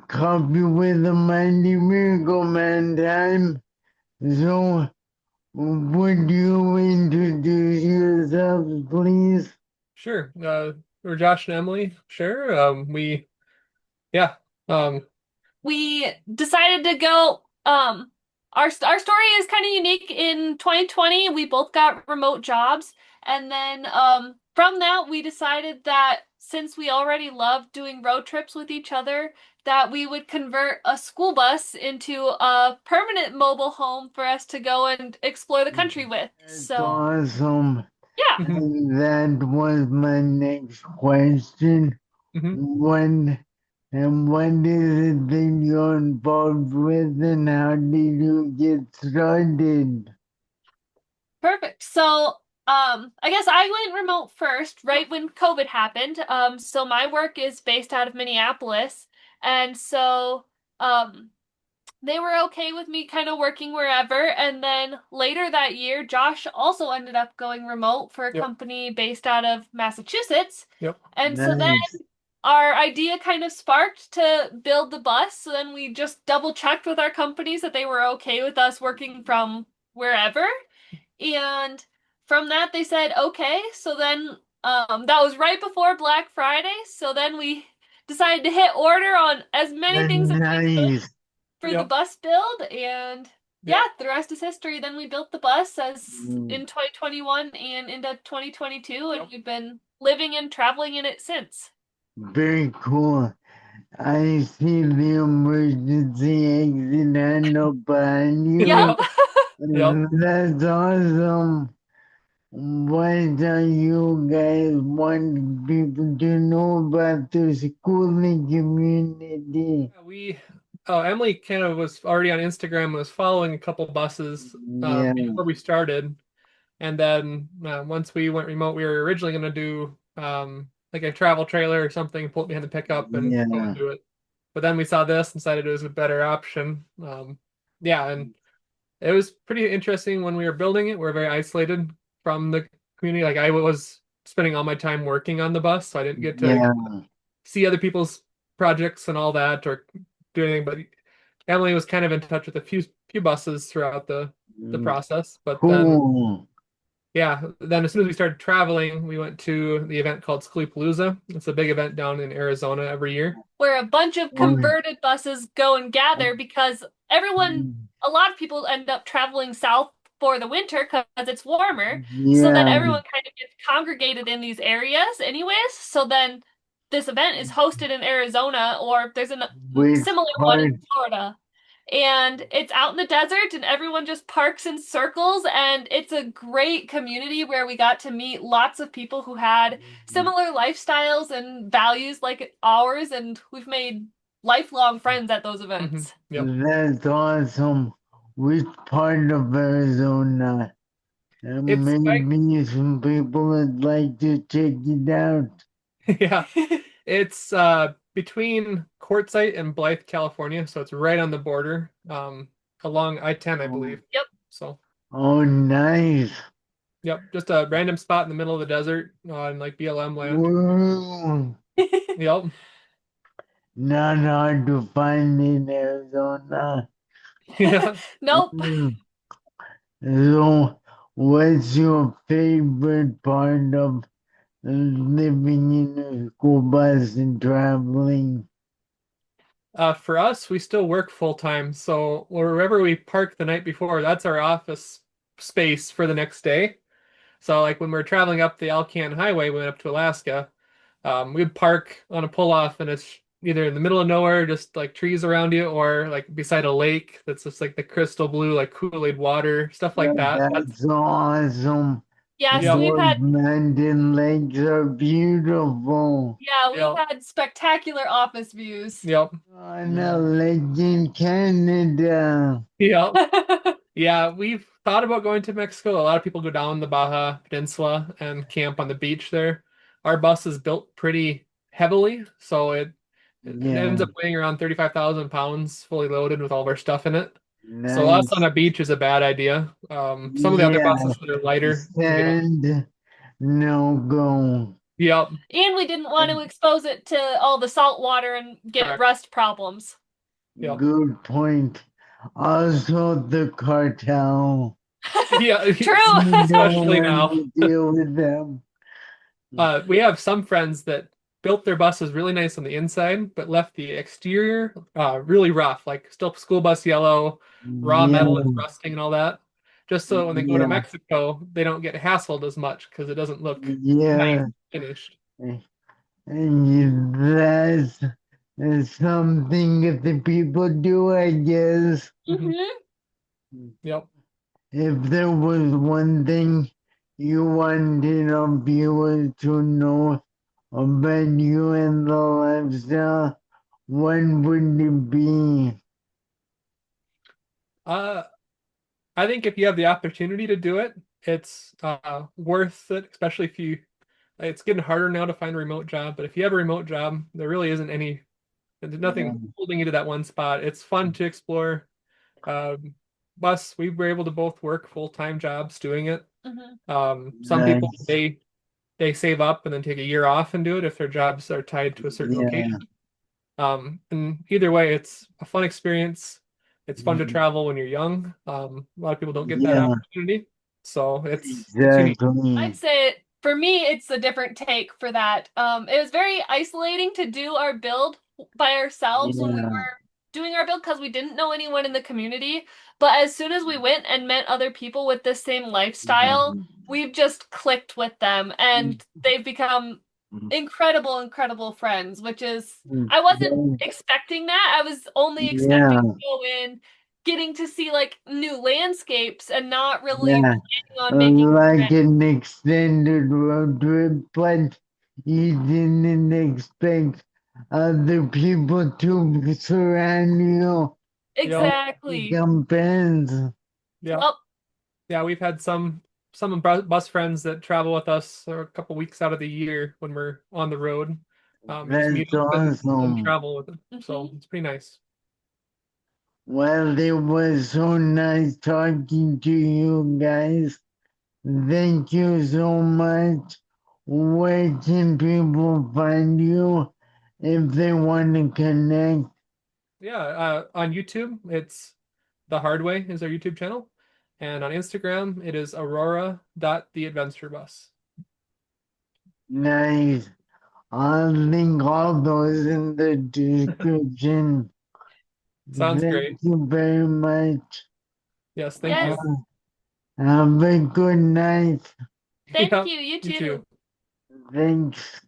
copy with the Mighty Miracle Man time. So, would you introduce yourself, please? Sure. We're Josh and Emily. Sure. Yeah. Um, We decided to go our story is kind of unique. In 2020 we both got remote jobs, and then from that we decided that since we already loved doing road trips with each other, that we would convert a school bus into a permanent mobile home for us to go and explore the country with. That's So awesome. yeah. mhm, And that was my next question. mhm. When what is it that you're involved with, and how did you get started? Perfect. So, I guess I went remote first, right when COVID happened. So my work is based out of Minneapolis, and so they were okay with me kind of working wherever. And then later that year, Josh also ended up going remote for a Yep. company based out of Massachusetts. Yep. And so then Nice. our idea kind of sparked to build the bus. So then we just double checked with our companies that they were okay with us working from wherever. And from that, they said, okay. So then that was right before Black Friday. So then we decided to hit order on as many things as we could Nice. for the Yep. bus build. And Yep. yeah, the rest is history. Then we built the bus as Mm. in 2021 and into 2022, and Yep. we've been living and traveling in it since. Very cool. I see the emergency exit handle behind Yep. you. Yep. Yep. That's awesome. What do you guys want people to know about the schooling community? We Emily kind of was already on Instagram, was following a couple buses Yeah, before we started. And then once we went remote, we were originally going to do like a travel trailer or something, pull it behind the pickup and go and yeah. do it. But then we saw this and decided it was a better option. Yeah, and it was pretty interesting when we were building it. We were very isolated from the community. Like I was spending all my time working on the bus, so I didn't get to Yeah. see other people's projects and all that or do anything. But Emily was kind of in touch with a few buses throughout the Mm. process. But then Cool. yeah, then as soon as we started traveling, we went to the event called Palooza. It's a big event down in Arizona every year. Where a bunch of Oh, converted buses go and gather because a lot of people end up traveling south for the winter because it's warmer. So then yeah. everyone kind of gets congregated in these areas anyways. So then this event is hosted in Arizona, or there's a Which similar one in part? Florida. And it's out in the desert, and everyone just parks in circles. And it's a great community where we got to meet lots of people who had similar lifestyles and values like ours, and we've made lifelong friends at those Hmm. events. Yep. That's awesome. Which part of Arizona? It's like Maybe some people would like to check it out. yeah, it's between Quartzsite and Blythe, California, so it's right on the border, along I-10, I Oh, believe. Yep. So, oh, nice. yep, just a random spot in the middle of the desert on like BLM land. Whoa. Yep. Not hard to find in Arizona. Yeah. Nope. Mm. So, what's your favorite part of living in a school bus and traveling? For us, we still work full time, so wherever we park the night before, that's our office space for the next day. So, like when we're traveling up the Alcan Highway, we went up to Alaska. We'd park on a pull off, and it's either in the middle of nowhere, just like trees around you, or like beside a lake that's just like the crystal blue, like Kool-Aid water, stuff like that. That's That's awesome. Yes, yep, we've Those had mountain lakes are beautiful. yeah, we've yep, had spectacular office views. yep, On a lake in Canada. yep. Yeah, we've thought about going to Mexico. A lot of people go down the Baja Peninsula and camp on the beach there. Our bus is built pretty heavily, so it ends Yeah, up weighing around 35,000 pounds fully loaded with all of our stuff in it. So us on nice. a beach is a bad idea. Some of the other Yeah, buses that are lighter can get sand, no go. Yep. And we didn't want to expose it to all the salt water and get Correct. rust problems. Yep. Good point. Also, the cartel. Yeah. True. You don't Especially want now. to deal with them. We have some friends that built their buses really nice on the inside, but left the exterior really rough, like still school bus yellow, raw Yeah, metal is rusting and all that. Just so when they go to yeah, Mexico, they don't get hassled as much because it doesn't look nice yeah. finished. And that's something that the people do, I guess. Mhm. Mm-hmm. Yep. If there was one thing you wanted our viewers to know about you and the lifestyle, what would it be? Uh, I think if you have the opportunity to do it, it's worth it, especially if you. It's getting harder now to find a remote job, but if you have a remote job, there really isn't there's nothing holding you to that one spot. It's fun to explore. Um, we were able to both work full-time jobs doing it. Some people Nice. they save up and then take a year off and do it if their jobs are tied to a certain Yeah, location. And either way, it's a fun experience. It's fun to travel when you're young. A lot of people don't get that yeah, opportunity, so it's unique. I'd exactly. say for me, it's a different take for that. It was very isolating to do our build by ourselves when we Yeah, were doing our build because we didn't know anyone in the community. But as soon as we went and met other people with the same lifestyle, we've just clicked with them and they've become incredible, incredible friends, which is, I wasn't expecting that. I was only expecting yeah, to go in, getting to see like new landscapes and not really yeah. planning on making Like friends. an extended road trip, but you didn't expect other people to surround you Yep, and Exactly. become friends. yep, Well, yeah. We've had some bus friends that travel with us for a couple weeks out of the year when we're on the road. Just meet That's up and awesome. travel with them. So it's pretty nice. Well, it was so nice talking to you guys. Thank you so much. Where can people find you if they want to connect? Yeah, on YouTube, it's The Hard Way is our YouTube channel. And on Instagram, it is aurora.theadventurebus. Nice. I'll link all those in the description. Sounds Thank great. you very much. Yes, thank yes. you. Have a good night. Thank Yeah, you. You you too. too. Thanks.